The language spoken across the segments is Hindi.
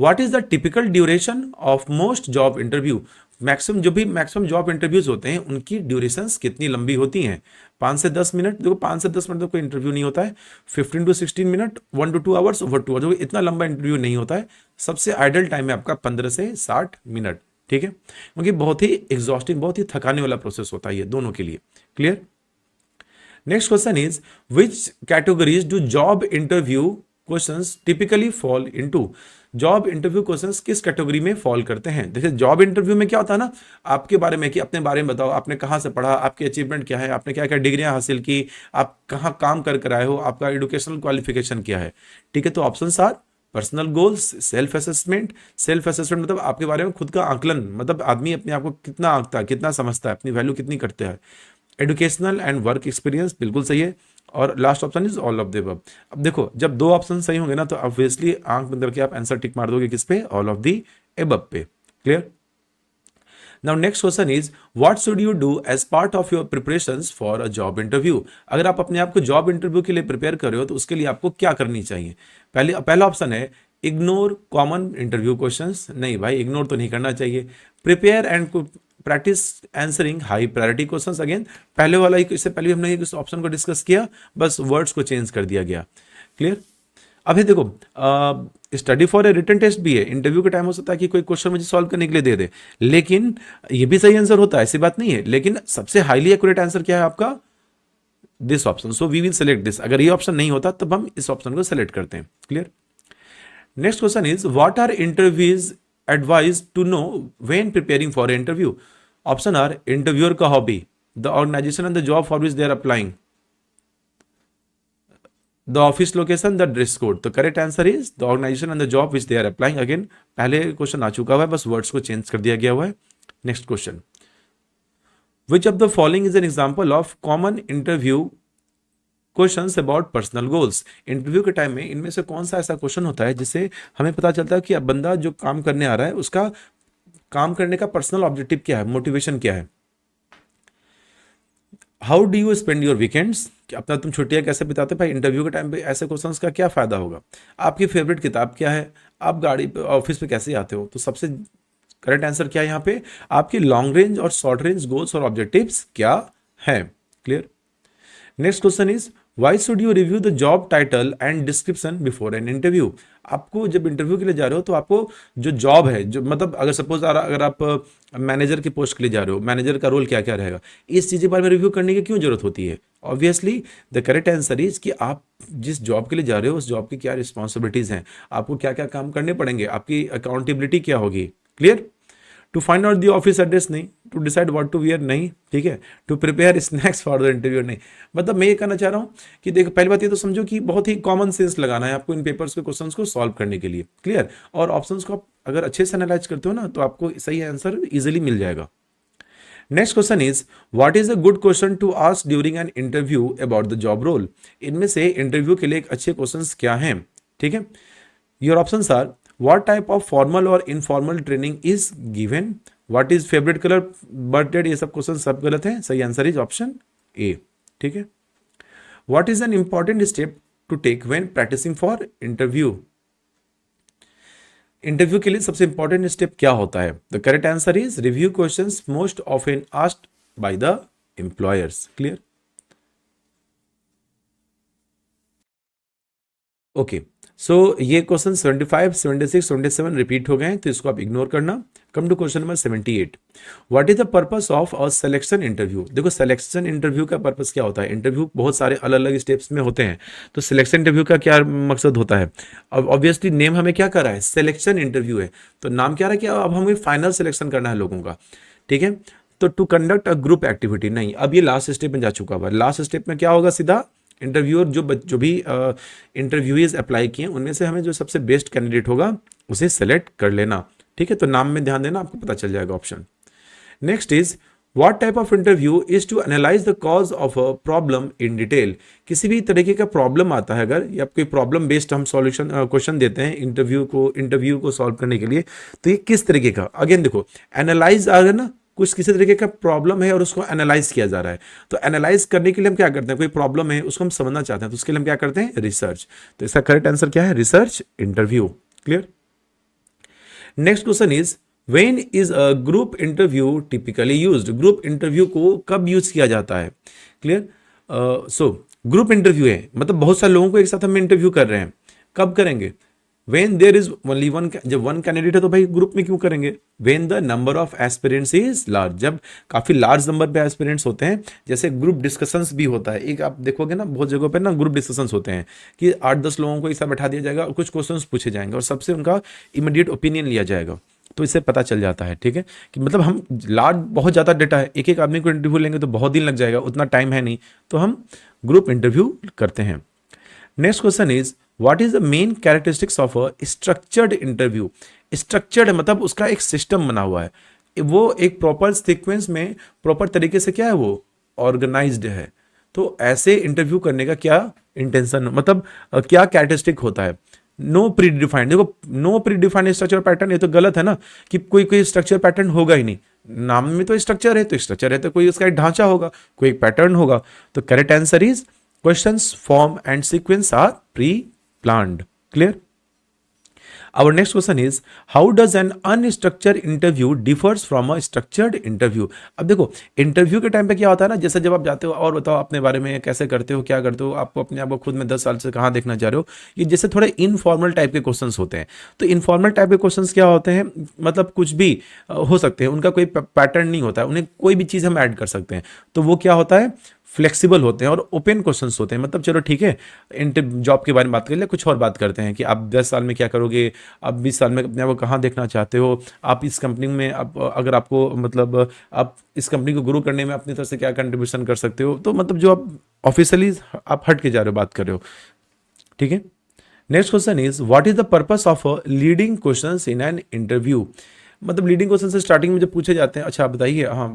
What is the typical duration of most job interview, maximum job interviews होते हैं उनकी ड्यूरेशंस कितनी लंबी होती हैं? 5 से 10 मिनट। देखो 5 से 10 मिनट तो कोई इंटरव्यू नहीं होता है। 15 to 16 minute, 1 to 2 hours, over 2 hours, इतना लंबा इंटरव्यू नहीं होता है। सबसे आइडल टाइम है आपका 15 से 60 मिनट, ठीक है, क्योंकि बहुत ही एग्जॉस्टिंग, बहुत ही थकाने वाला प्रोसेस होता है ये दोनों के लिए। Clear? Next question is which categories do job interview questions typically fall into, job interview questions किस कैटेगरी में फॉल करते हैं? देखिए जॉब इंटरव्यू में क्या होता है ना, आपके बारे में कि अपने बारे में बताओ, आपने कहाँ से पढ़ा, आपकी अचीवमेंट क्या है, आपने क्या क्या डिग्रियां हासिल की, आप कहाँ काम कर आए हो, आपका एजुकेशनल क्वालिफिकेशन क्या है, ठीक है। तो options are personal goals, self assessment. Self assessment मतलब आपके बारे में खुद का आकलन, मतलब आदमी अपने आप को कितना आंकता है, कितना समझता है, अपनी वैल्यू कितनी करते हैं। एजुकेशनल एंड वर्क एक्सपीरियंस बिल्कुल सही है। और last option is all of the above. अब देखो जब दो ऑप्शन सही होंगे ना तो ऑब्वियसली आंख बंद करके आप आंसर टिक मार दोगे किस पे? ऑल ऑफ द अबव पे। Clear? Now next question is what should you do as part of your preparations for a job interview. अगर आप अपने आप को जॉब इंटरव्यू के लिए प्रिपेयर कर रहे हो तो उसके लिए आपको क्या करनी चाहिए? पहला ऑप्शन है इग्नोर कॉमन इंटरव्यू क्वेश्चंस। नहीं भाई, इग्नोर तो नहीं करना चाहिए। Prepare and practice answering high priority questions. Again पहले वाला ही, इससे पहले हमने इस ऑप्शन को डिस्कस किया, बस वर्ड्स को चेंज कर दिया गया। क्लियर? अभी देखो study for a written test भी है। इंटरव्यू के टाइम हो सकता है कि कोई क्वेश्चन मुझे सॉल्व करने के लिए दे दे, लेकिन ये भी सही आंसर होता है, ऐसी बात नहीं है। लेकिन सबसे हाईली एक्यूरेट आंसर क्या है आपका? This option. So we will select this. अगर ये ऑप्शन नहीं होता तब हम इस ऑप्शन को सेलेक्ट करते हैं। Clear? Next question is what are interviews advise to know when preparing for interview. Option are interviewer का hobby, the organisation and the job for which they are applying, the office location, the dress code. तो correct answer is the organisation and the job which they are applying. Again पहले क्वेश्चन आ चुका हुआ है, बस वर्ड्स को चेंज कर दिया गया हुआ है। Next question, which of the following is an example of common interview questions about personal goals. Interview के टाइम में इनमें से कौन सा ऐसा क्वेश्चन होता है जिससे हमें पता चलता है कि अब बंदा जो काम करने आ रहा है उसका काम करने का पर्सनल ऑब्जेक्टिव क्या है, मोटिवेशन क्या है। How do you spend your weekends, अपना तुम छुट्टियां कैसे बिताते भाई। इंटरव्यू के टाइम पे ऐसे क्वेश्चंस का क्या फायदा होगा। आपकी फेवरेट किताब क्या है, आप गाड़ी ऑफिस पे कैसे आते हो। तो सबसे करेक्ट आंसर क्या है यहाँ पे? आपकी लॉन्ग रेंज और शॉर्ट रेंज गोल्स और ऑब्जेक्टिव्स क्या है। Clear? Next question is why should you review the job title and description before an interview. आपको जब इंटरव्यू के लिए जा रहे हो तो आपको जो जॉब है, जो मतलब अगर सपोज अगर आप मैनेजर की पोस्ट के लिए जा रहे हो, मैनेजर का रोल क्या क्या रहेगा, इस चीज़ के बारे में रिव्यू करने की क्यों जरूरत होती है। Obviously the correct answer is कि आप जिस जॉब के लिए जा रहे हो उस जॉब की क्या रिस्पॉन्सिबिलिटीज हैं, आपको क्या क्या काम करने पड़ेंगे, आपकी अकाउंटेबिलिटी क्या होगी। Clear? To find out the office address नहीं, to decide what to wear नहीं, ठीक है, to prepare snacks for the interview नहीं। मतलब मैं ये कहना चाह रहा हूँ कि देखो पहली बात ये तो समझो कि बहुत ही कॉमन सेंस लगाना है आपको इन पेपर्स के क्वेश्चंस को सॉल्व करने के लिए। क्लियर? और ऑप्शंस को आप अगर अच्छे से एनालाइज करते हो ना तो आपको सही आंसर इजिली मिल जाएगा। Next question is what is a good question to ask during an interview about the job role. इनमें से इंटरव्यू के लिए एक अच्छे क्वेश्चंस क्या हैं, ठीक है। Your options are what type of formal और informal training is given, what is favourite colour, birthday, ये सब क्वेश्चन सब गलत हैं। सही आंसर इज ऑप्शन ए, ठीक है। What is an important step to take when practising for interview. Interview के लिए सबसे इंपॉर्टेंट स्टेप क्या होता है। The correct answer is review questions most often asked by the employers. Clear? Okay, so ये क्वेश्चन 75, 76, 77 रिपीट हो गए हैं, तो इसको आप इग्नोर करना। Come to question number 78, what is the purpose of a selection interview. देखो सिलेक्शन इंटरव्यू का पर्पस क्या होता है। इंटरव्यू बहुत सारे अलग अलग स्टेप्स में होते हैं, तो सिलेक्शन इंटरव्यू का क्या मकसद होता है। अब ऑब्वियसली नेम हमें क्या कर रहा है, सिलेक्शन इंटरव्यू है, तो नाम क्या रहा है कि अब हमें फाइनल सिलेक्शन करना है लोगों का, ठीक है। तो to conduct a group activity नहीं, अब ये लास्ट स्टेप में जा चुका हुआ है। लास्ट स्टेप में क्या होगा, सीधा इंटरव्यूअर जो भी इंटरव्यूज अप्लाई किए उनमें से हमें जो सबसे बेस्ट कैंडिडेट होगा उसे सेलेक्ट कर लेना, ठीक है। तो नाम में ध्यान देना, आपको पता चल जाएगा option. Next is what type of interview is to analyse the cause of a problem in detail. किसी भी तरीके का प्रॉब्लम आता है अगर, या कोई प्रॉब्लम बेस्ड हम सॉल्यूशन क्वेश्चन देते हैं इंटरव्यू को सॉल्व करने के लिए, तो ये किस तरीके का, अगेन देखो एनालाइज अगर ना कुछ किसी तरीके का प्रॉब्लम है और उसको एनालाइज किया जा रहा है, तो एनालाइज करने के लिए हम क्या करते हैं, कोई प्रॉब्लम है उसको हम समझना चाहते हैं, तो उसके लिए हम क्या करते हैं, रिसर्च। तो इसका करेक्ट आंसर क्या है, research interview. Clear? Next question is when is a group interview typically used? Group interview को कब यूज किया जाता है? क्लियर? सो ग्रुप इंटरव्यू है मतलब बहुत सारे लोगों को एक साथ हम इंटरव्यू कर रहे हैं, कब करेंगे? When there is only one, जब वन कैंडिडेट है तो भाई ग्रुप में क्यों करेंगे? When the number of aspirants is large, जब काफी लार्ज नंबर पे एस्पिरेंट्स होते हैं, जैसे ग्रुप डिस्कशंस भी होता है। एक आप देखोगे ना बहुत जगहों पे ना ग्रुप डिस्कशंस होते हैं कि 8-10 लोगों को एक साथ बैठा दिया जाएगा और कुछ क्वेश्चंस पूछे जाएंगे और सबसे उनका इमीडिएट ओपिनियन लिया जाएगा। तो इससे पता चल जाता है, ठीक है, कि मतलब हम लार्ज बहुत ज़्यादा डेटा है, एक एक आदमी को इंटरव्यू लेंगे तो बहुत दिन लग जाएगा, उतना टाइम है नहीं, तो हम ग्रुप इंटरव्यू करते हैं। Next question is what is the main characteristics of a structured interview? Structured मतलब उसका एक सिस्टम बना हुआ है, वो एक प्रॉपर सीक्वेंस में प्रॉपर तरीके से क्या है वो ऑर्गेनाइज्ड है। तो ऐसे इंटरव्यू करने का क्या इंटेंशन, मतलब क्या कैरेक्टरिस्टिक होता है? नो प्री डिफाइंड, देखो no predefined structure pattern, ये तो गलत है ना कि कोई स्ट्रक्चर पैटर्न होगा ही नहीं। नाम में तो स्ट्रक्चर है, तो स्ट्रक्चर है तो कोई उसका एक ढांचा होगा, कोई एक पैटर्न होगा। तो correct answer is questions, form and sequence are preplanned. Clear? Our next question is how does an unstructured interview differs from a structured interview? अब देखो इंटरव्यू के टाइम पे क्या होता है ना, जैसे जब आप जाते हो और बताओ अपने बारे में, कैसे करते हो, क्या करते हो, आपको अपने आप को खुद में 10 साल से कहाँ देखना चाह रहे हो, ये जैसे थोड़े इनफॉर्मल टाइप के क्वेश्चंस होते हैं। तो इनफॉर्मल टाइप के क्वेश्चंस क्या होते हैं, मतलब कुछ भी हो सकते हैं, उनका कोई पैटर्न नहीं होता है, उन्हें कोई भी चीज़ हम ऐड कर सकते हैं। तो वो क्या होता है, फ्लेक्सिबल होते हैं और ओपन क्वेश्चंस होते हैं। मतलब चलो ठीक है, जॉब के बारे में बात कर ले, कुछ और बात करते हैं कि आप 10 साल में क्या करोगे, आप 20 साल में अपने आप को कहाँ देखना चाहते हो, आप इस कंपनी में आप अगर आपको मतलब आप इस कंपनी को ग्रो करने में अपनी तरफ से क्या कंट्रीब्यूशन कर सकते हो। तो मतलब जो आप ऑफिशियली आप हट के जा रहे हो, बात कर रहे हो, ठीक है। Next question is what is the purpose of leading questions in an interview? मतलब लीडिंग क्वेश्चन से स्टार्टिंग में जब पूछे जाते हैं, अच्छा आप बताइए, हाँ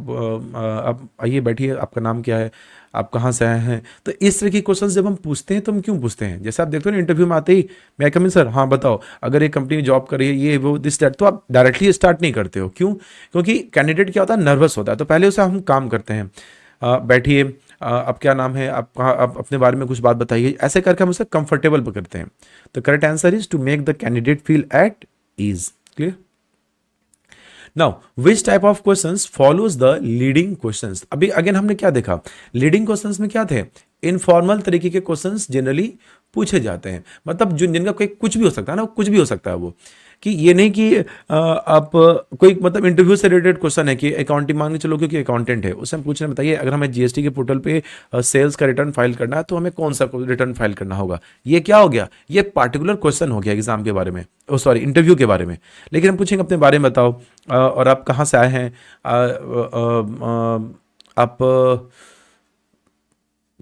आप आइए बैठिए, आपका नाम क्या है, आप कहाँ से आए हैं। तो इस तरह की क्वेश्चंस जब हम पूछते हैं तो हम क्यों पूछते हैं? जैसे आप देखते हो ना इंटरव्यू में आते ही मैं कम इन सर, हाँ बताओ, अगर एक कंपनी में जॉब कर रही है, ये वो दिस दैट, तो आप डायरेक्टली स्टार्ट नहीं करते हो। क्यों? क्योंकि कैंडिडेट क्या होता है, नर्वस होता है, तो पहले उसे हम काम करते हैं, बैठिए, आप क्या नाम है, आप कहाँ, आप अपने बारे में कुछ बात बताइए, ऐसे करके हम उसे कंफर्टेबल करते हैं। तो correct answer is to make the candidate feel at ease. Clear? Now which type of questions follows the leading questions? अभी अगेन हमने क्या देखा, लीडिंग क्वेश्चंस में क्या थे, इनफॉर्मल तरीके के क्वेश्चंस जनरली पूछे जाते हैं। मतलब जिनका कोई कुछ भी हो सकता है ना, कुछ भी हो सकता है वो, कि ये नहीं कि आप कोई मतलब इंटरव्यू से रिलेटेड क्वेश्चन है कि अकाउंटिंग, मान के चलो क्योंकि अकाउंटेंट है, उससे हम पूछना, बताइए अगर हमें जीएसटी के पोर्टल पे सेल्स का रिटर्न फाइल करना है तो हमें कौन सा रिटर्न फाइल करना होगा। ये क्या हो गया, ये पार्टिकुलर क्वेश्चन हो गया एग्जाम के बारे में, सॉरी इंटरव्यू के बारे में। लेकिन हम पूछेंगे अपने बारे में बताओ, और आप कहाँ से आए हैं, आप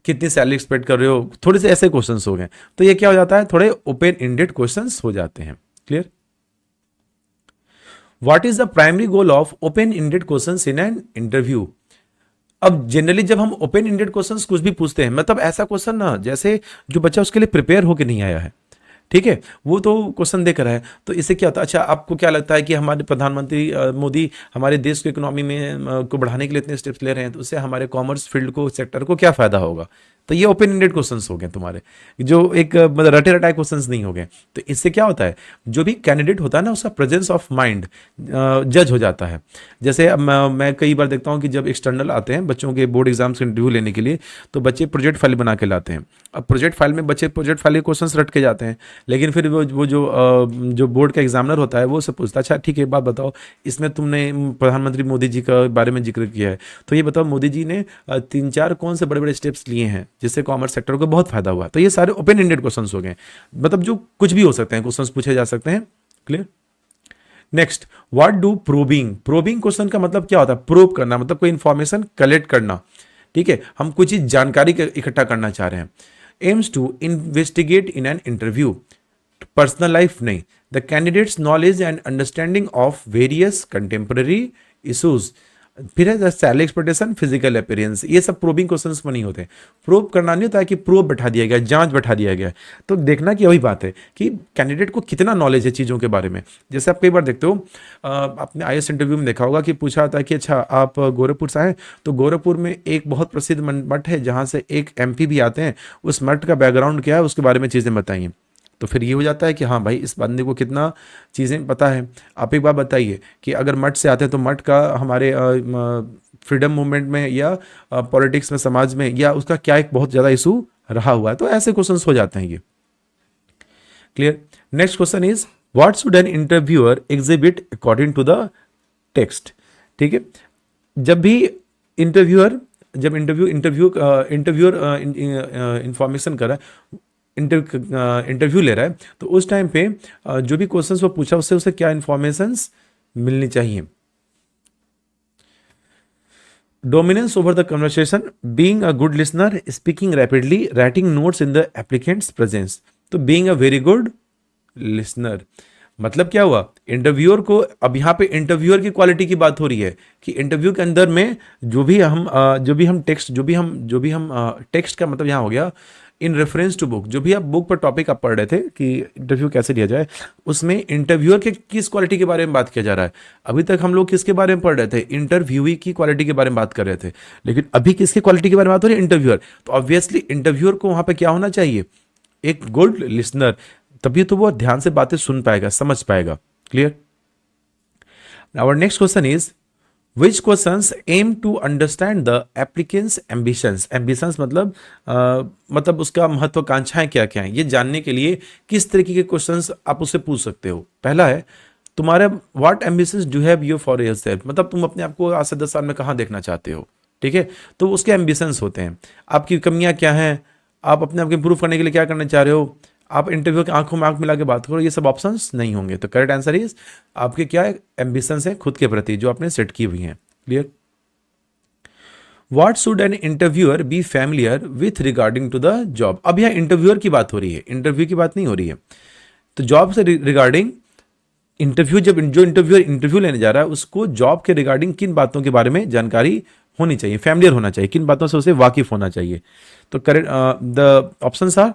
कितनी सैलरी एक्सपेक्ट कर रहे हो, थोड़े से ऐसे क्वेश्चंस हो गए। तो ये क्या हो जाता है, थोड़े ओपन एंडेड क्वेश्चंस हो जाते हैं। Clear? What is the primary goal of open ended questions in an interview? अब जनरली जब हम ओपन एंडेड क्वेश्चंस कुछ भी पूछते हैं, मतलब ऐसा क्वेश्चन ना जैसे जो बच्चा उसके लिए प्रिपेयर होकर नहीं आया है, ठीक है, वो तो क्वेश्चन देकर है। तो इससे क्या होता है, अच्छा आपको क्या लगता है कि हमारे प्रधानमंत्री मोदी हमारे देश को इकोनॉमी में को बढ़ाने के लिए इतने स्टेप्स ले रहे हैं, तो उससे हमारे कॉमर्स फील्ड को, सेक्टर को क्या फायदा होगा? तो ये ओपन एंडेड क्वेश्चंस हो गए तुम्हारे, जो एक मतलब रटे रटाए क्वेश्चंस नहीं हो गए। तो इससे क्या होता है, जो भी कैंडिडेट होता है ना, उसका प्रेजेंस ऑफ माइंड जज हो जाता है। जैसे अब मैं कई बार देखता हूँ कि जब एक्सटर्नल आते हैं बच्चों के बोर्ड एग्जाम्स के इंटरव्यू लेने के लिए, तो बच्चे प्रोजेक्ट फाइल बना के लाते हैं। अब प्रोजेक्ट फाइल में बच्चे प्रोजेक्ट फाइल के क्वेश्चंस रट के जाते हैं, लेकिन फिर वो जो बोर्ड का एग्जामिनर होता है वो उससे पूछता है, अच्छा ठीक है, एक बात बताओ, इसमें तुमने प्रधानमंत्री मोदी जी का बारे में जिक्र किया है, तो ये बताओ मोदी जी ने 3-4 कौन से बड़े बड़े स्टेप्स लिए हैं जिससे कॉमर्स सेक्टर को बहुत फायदा हुआ। तो ये सारे ओपन एंडेड क्वेश्चंस हो गए, मतलब जो कुछ भी हो सकते हैं, क्वेश्चंस पूछे जा सकते हैं। Clear? Next, what do probing? Probing question का मतलब क्या होता है, प्रोब करना, मतलब कोई इंफॉर्मेशन कलेक्ट करना, ठीक है, हम कुछ चीज जानकारी इकट्ठा करना चाह रहे हैं। Aims to investigate in an interview, personal life नहीं, the candidates knowledge and understanding of various contemporary issues. फिर है सैलरी एक्सपेक्टेशन, फिजिकल अपीयरेंस, ये सब प्रोबिंग क्वेश्चंस में नहीं होते। प्रोब करना नहीं होता है कि प्रोब बैठा दिया गया, जांच बैठा दिया गया। तो देखना कि वही बात है कि कैंडिडेट को कितना नॉलेज है चीज़ों के बारे में। जैसे आप कई बार देखते हो, आपने आईएएस इंटरव्यू में देखा होगा कि पूछा जाता है कि अच्छा आप गोरखपुर से आए, तो गोरखपुर में एक बहुत प्रसिद्ध मठ है जहाँ से एक एमपी भी आते हैं, उस मठ का बैकग्राउंड क्या है, उसके बारे में चीज़ें बताइए। तो फिर ये हो जाता है कि हाँ भाई इस बंदे को कितना चीज़ें पता है। आप एक बात बताइए कि अगर मठ से आते हैं तो मठ का हमारे फ्रीडम मूवमेंट में या पॉलिटिक्स में, समाज में, या उसका क्या एक बहुत ज़्यादा इशू रहा हुआ है। तो ऐसे क्वेश्चंस हो जाते हैं ये। Clear. Next question is what should an interviewer exhibit according to the text. ठीक है, जब भी इंटरव्यूअर जब इंटरव्यूअर इंफॉर्मेशन कर रहा है, इंटरव्यू ले रहा है, तो उस टाइम पे जो भी क्वेश्चंस वो पूछा उससे उसे क्या इंफॉर्मेशंस मिलनी चाहिए। Dominance over the conversation, being a good listener, speaking rapidly, writing notes in the applicants presence. तो being a very good listener मतलब क्या हुआ, इंटरव्यूअर को, अब यहाँ पे इंटरव्यूअर की क्वालिटी की बात हो रही है कि इंटरव्यू के अंदर में जो भी हम टेक्स्ट का मतलब यहाँ हो गया इन रेफरेंस टू बुक, जो भी आप बुक पर टॉपिक आप पढ़ रहे थे कि इंटरव्यू कैसे लिया जाए, उसमें इंटरव्यूअर के किस क्वालिटी के बारे में बात किया जा रहा है। अभी तक हम लोग किसके बारे में पढ़ रहे थे, इंटरव्यूई की क्वालिटी के बारे में बात कर रहे थे, लेकिन अभी किसकी क्वालिटी के बारे में बात हो रही है, इंटरव्यूअर। तो ऑब्वियसली इंटरव्यूअर को वहां पे क्या होना चाहिए, एक गुड लिसनर, तभी तो वो ध्यान से बातें सुन पाएगा, समझ पाएगा। Clear. Our next question is which questions aim to understand the applicants ambitions. Ambitions मतलब उसका महत्वाकांक्षाएं क्या क्या है, ये जानने के लिए किस तरीके के क्वेश्चंस आप उससे पूछ सकते हो। पहला है तुम्हारे what ambitions do have you for yourself, मतलब तुम अपने आप को आज से 10 साल में कहाँ देखना चाहते हो। ठीक है, तो उसके एम्बिशंस होते हैं, आपकी कमियां क्या हैं, आप अपने आप को इंप्रूव करने के लिए क्या करना चाह रहे हो। आप इंटरव्यू के आंखों में आंख मिला के बात करो, ये सब ऑप्शंस नहीं होंगे। तो करेक्ट आंसर इज आपके क्या एम्बिशंस है खुद के प्रति जो आपने सेट की हुई हैं। Clear. What should an interviewer be familiar with regarding to the job. अब यह इंटरव्यूअर की बात हो रही है, इंटरव्यू की बात नहीं हो रही है। तो जॉब से रिगार्डिंग इंटरव्यू, जब जो इंटरव्यूअर इंटरव्यू लेने जा रहा है उसको जॉब के रिगार्डिंग किन बातों के बारे में जानकारी होनी चाहिए, फैमिलियर होना चाहिए, किन बातों से उसे वाकिफ होना चाहिए। तो correct the options are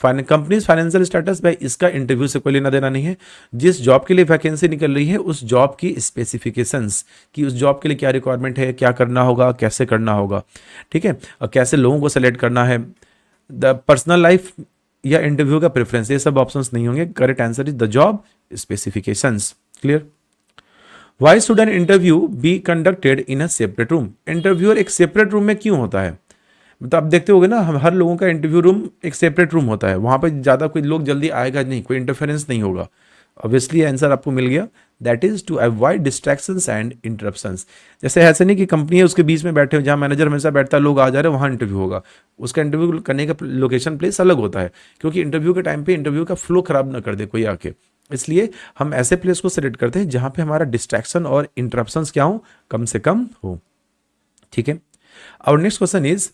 companies financial status, भाई इसका इंटरव्यू से कोई लेना देना नहीं है। जिस जॉब के लिए वैकेंसी निकल रही है उस जॉब की स्पेसिफिकेशंस, कि उस जॉब के लिए क्या रिक्वायरमेंट है, क्या करना होगा, कैसे करना होगा, ठीक है, और कैसे लोगों को सेलेक्ट करना है। द पर्सनल लाइफ या इंटरव्यू का प्रेफरेंस, ये सब ऑप्शंस नहीं होंगे। Correct answer is the job specifications. Clear. Why should an interview be conducted in a separate room. Interviewer एक सेपरेट रूम में क्यों होता है, मतलब आप देखते होगे ना, हम हर लोगों का इंटरव्यू रूम एक सेपरेट रूम होता है, वहां पर ज़्यादा कोई लोग जल्दी आएगा नहीं, कोई इंटरफेरेंस नहीं होगा। ऑब्वियसली आंसर आपको मिल गया, that is to avoid distractions and interruptions. जैसे ऐसे नहीं कि कंपनी है उसके बीच में बैठे हो, जहाँ मैनेजर हमेशा बैठता है, लोग आ जा रहे हैं, वहाँ इंटरव्यू होगा, उसका इंटरव्यू करने का लोकेशन प्लेस अलग होता है, क्योंकि इंटरव्यू के टाइम पे इंटरव्यू का फ्लो खराब ना कर दे कोई आके। इसलिए हम ऐसे प्लेस को सिलेक्ट करते हैं जहाँ पे हमारा डिस्ट्रैक्शन और इंटरप्शंस क्या हो, कम से कम हो। ठीक है। Our next question is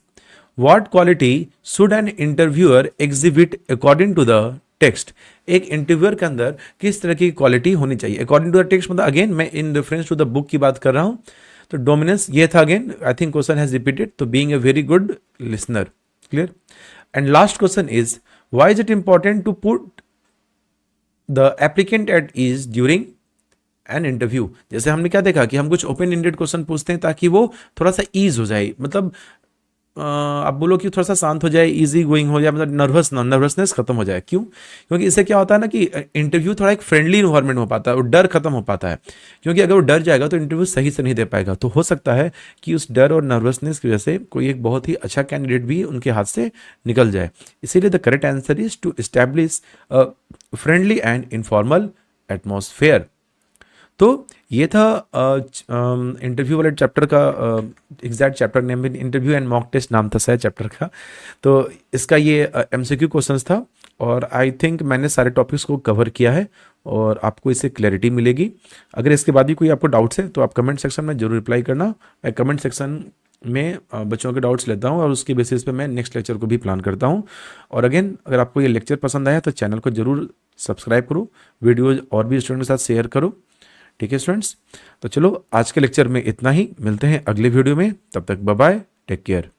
What quality should an interviewer exhibit according to the text? एक इंटरव्यूअर के अंदर किस तरह की क्वालिटी होनी चाहिए अकॉर्डिंग टू द टेक्स्ट, मतलब अगेन मैं in reference to the book की बात कर रहा हूं। तो डोमिनेंस ये था, again I think question has repeated, तो being a very good listener. Clear. And last question is why is it important to put the applicant at ease during an interview. जैसे हमने क्या देखा कि हम कुछ ओपन एंडेड क्वेश्चन पूछते हैं ताकि वो थोड़ा सा ईज हो जाए, मतलब आप बोलो कि थोड़ा सा शांत हो जाए, इजी गोइंग हो जाए, मतलब नर्वसनेस खत्म हो जाए। क्यों? क्योंकि इससे क्या होता है ना कि इंटरव्यू थोड़ा एक फ्रेंडली इन्वायरमेंट हो पाता है और डर खत्म हो पाता है। क्योंकि अगर वो डर जाएगा तो इंटरव्यू सही से नहीं दे पाएगा, तो हो सकता है कि उस डर और नर्वसनेस की वजह से कोई एक बहुत ही अच्छा कैंडिडेट भी उनके हाथ से निकल जाए। इसीलिए the correct answer is to establish a friendly and informal atmosphere. तो ये था इंटरव्यू वाले चैप्टर का exact chapter name, interview and mock test नाम था शायद चैप्टर का। तो इसका ये एमसीक्यू क्वेश्चंस था और आई थिंक मैंने सारे टॉपिक्स को कवर किया है और आपको इससे क्लैरिटी मिलेगी। अगर इसके बाद भी कोई आपको डाउट्स है तो आप कमेंट सेक्शन में जरूर रिप्लाई करना। मैं कमेंट सेक्शन में बच्चों के डाउट्स लेता हूं और उसके बेसिस पे मैं नेक्स्ट लेक्चर को भी प्लान करता हूं। और अगेन अगर आपको ये लेक्चर पसंद आया तो चैनल को जरूर सब्सक्राइब करो, वीडियो और भी स्टूडेंट के साथ शेयर करो। ठीक है स्टूडेंट्स, तो चलो आज के लेक्चर में इतना ही, मिलते हैं अगले वीडियो में, तब तक बाय बाय, टेक केयर।